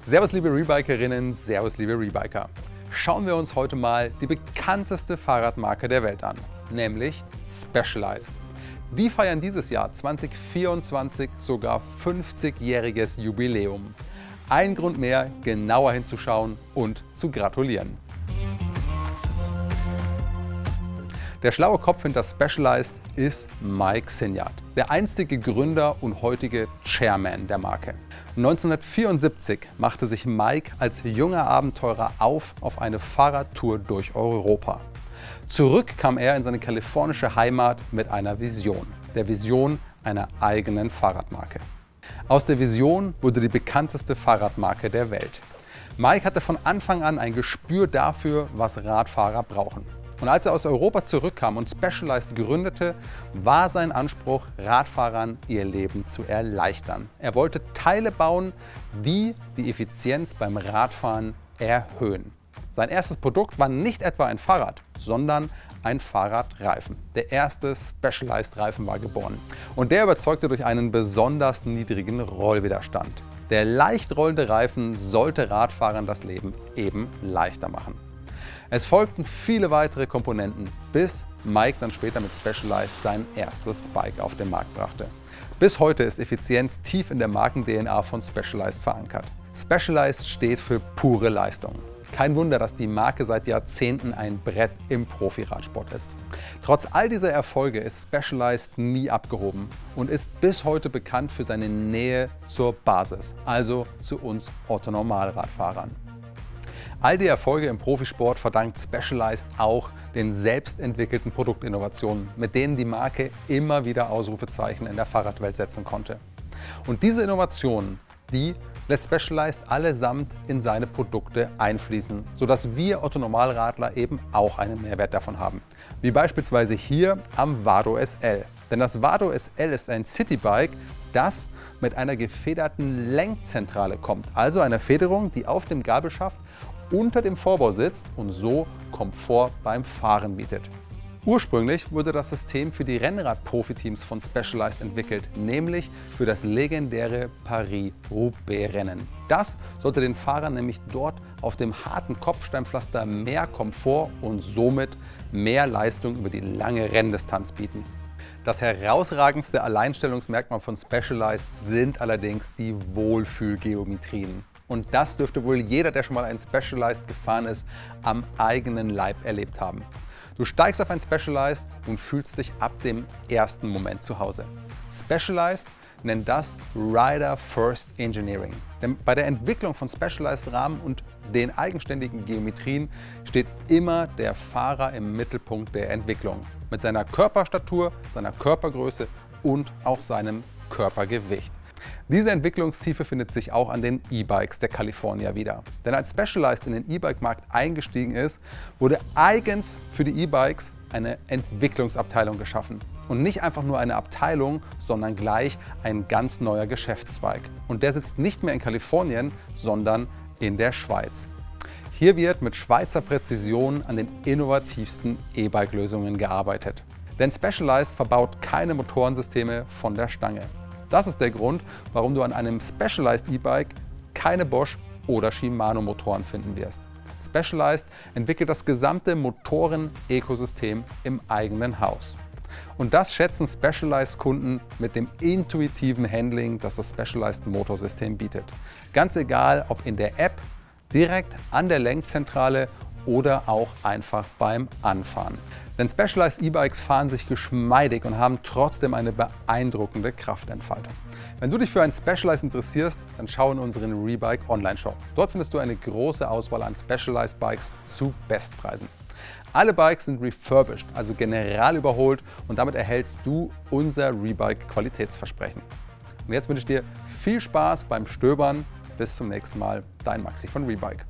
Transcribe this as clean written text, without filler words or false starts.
Servus liebe Rebikerinnen, servus liebe Rebiker. Schauen wir uns heute mal die bekannteste Fahrradmarke der Welt an, nämlich Specialized. Die feiern dieses Jahr 2024 sogar 50-jähriges Jubiläum. Ein Grund mehr, genauer hinzuschauen und zu gratulieren. Der schlaue Kopf hinter Specialized ist Mike Sinyard, der einstige Gründer und heutige Chairman der Marke. 1974 machte sich Mike als junger Abenteurer auf eine Fahrradtour durch Europa. Zurück kam er in seine kalifornische Heimat mit einer Vision, der Vision einer eigenen Fahrradmarke. Aus der Vision wurde die bekannteste Fahrradmarke der Welt. Mike hatte von Anfang an ein Gespür dafür, was Radfahrer brauchen. Und als er aus Europa zurückkam und Specialized gründete, war sein Anspruch, Radfahrern ihr Leben zu erleichtern. Er wollte Teile bauen, die die Effizienz beim Radfahren erhöhen. Sein erstes Produkt war nicht etwa ein Fahrrad, sondern ein Fahrradreifen. Der erste Specialized-Reifen war geboren. Und der überzeugte durch einen besonders niedrigen Rollwiderstand. Der leicht rollende Reifen sollte Radfahrern das Leben eben leichter machen. Es folgten viele weitere Komponenten, bis Mike dann später mit Specialized sein erstes Bike auf den Markt brachte. Bis heute ist Effizienz tief in der Marken-DNA von Specialized verankert. Specialized steht für pure Leistung. Kein Wunder, dass die Marke seit Jahrzehnten ein Brett im Profiradsport ist. Trotz all dieser Erfolge ist Specialized nie abgehoben und ist bis heute bekannt für seine Nähe zur Basis, also zu uns Otto-Normalradfahrern. All die Erfolge im Profisport verdankt Specialized auch den selbstentwickelten Produktinnovationen, mit denen die Marke immer wieder Ausrufezeichen in der Fahrradwelt setzen konnte. Und diese Innovationen, die lässt Specialized allesamt in seine Produkte einfließen, sodass wir Otto-Normalradler eben auch einen Mehrwert davon haben. Wie beispielsweise hier am Vado SL. Denn das Vado SL ist ein Citybike, das mit einer gefederten Lenkzentrale kommt. Also einer Federung, die auf dem Gabelschaft unter dem Vorbau sitzt und so Komfort beim Fahren bietet. Ursprünglich wurde das System für die Rennrad-Profiteams von Specialized entwickelt, nämlich für das legendäre Paris-Roubaix-Rennen. Das sollte den Fahrern nämlich dort auf dem harten Kopfsteinpflaster mehr Komfort und somit mehr Leistung über die lange Renndistanz bieten. Das herausragendste Alleinstellungsmerkmal von Specialized sind allerdings die Wohlfühlgeometrien. Und das dürfte wohl jeder, der schon mal ein Specialized gefahren ist, am eigenen Leib erlebt haben. Du steigst auf ein Specialized und fühlst dich ab dem ersten Moment zu Hause. Specialized nennt das Rider First Engineering. Denn bei der Entwicklung von Specialized Rahmen und den eigenständigen Geometrien steht immer der Fahrer im Mittelpunkt der Entwicklung. Mit seiner Körperstatur, seiner Körpergröße und auch seinem Körpergewicht. Diese Entwicklungstiefe findet sich auch an den E-Bikes der California wieder. Denn als Specialized in den E-Bike-Markt eingestiegen ist, wurde eigens für die E-Bikes eine Entwicklungsabteilung geschaffen. Und nicht einfach nur eine Abteilung, sondern gleich ein ganz neuer Geschäftszweig. Und der sitzt nicht mehr in Kalifornien, sondern in der Schweiz. Hier wird mit Schweizer Präzision an den innovativsten E-Bike-Lösungen gearbeitet. Denn Specialized verbaut keine Motorensysteme von der Stange. Das ist der Grund, warum du an einem Specialized E-Bike keine Bosch oder Shimano Motoren finden wirst. Specialized entwickelt das gesamte Motoren-Ökosystem im eigenen Haus. Und das schätzen Specialized-Kunden mit dem intuitiven Handling, das das Specialized Motorsystem bietet. Ganz egal, ob in der App, direkt an der Lenkzentrale oder auch einfach beim Anfahren. Denn Specialized E-Bikes fahren sich geschmeidig und haben trotzdem eine beeindruckende Kraftentfaltung. Wenn du dich für ein Specialized interessierst, dann schau in unseren Rebike Online-Shop. Dort findest du eine große Auswahl an Specialized Bikes zu Bestpreisen. Alle Bikes sind refurbished, also general überholt, und damit erhältst du unser Rebike Qualitätsversprechen. Und jetzt wünsche ich dir viel Spaß beim Stöbern. Bis zum nächsten Mal, dein Maxi von Rebike.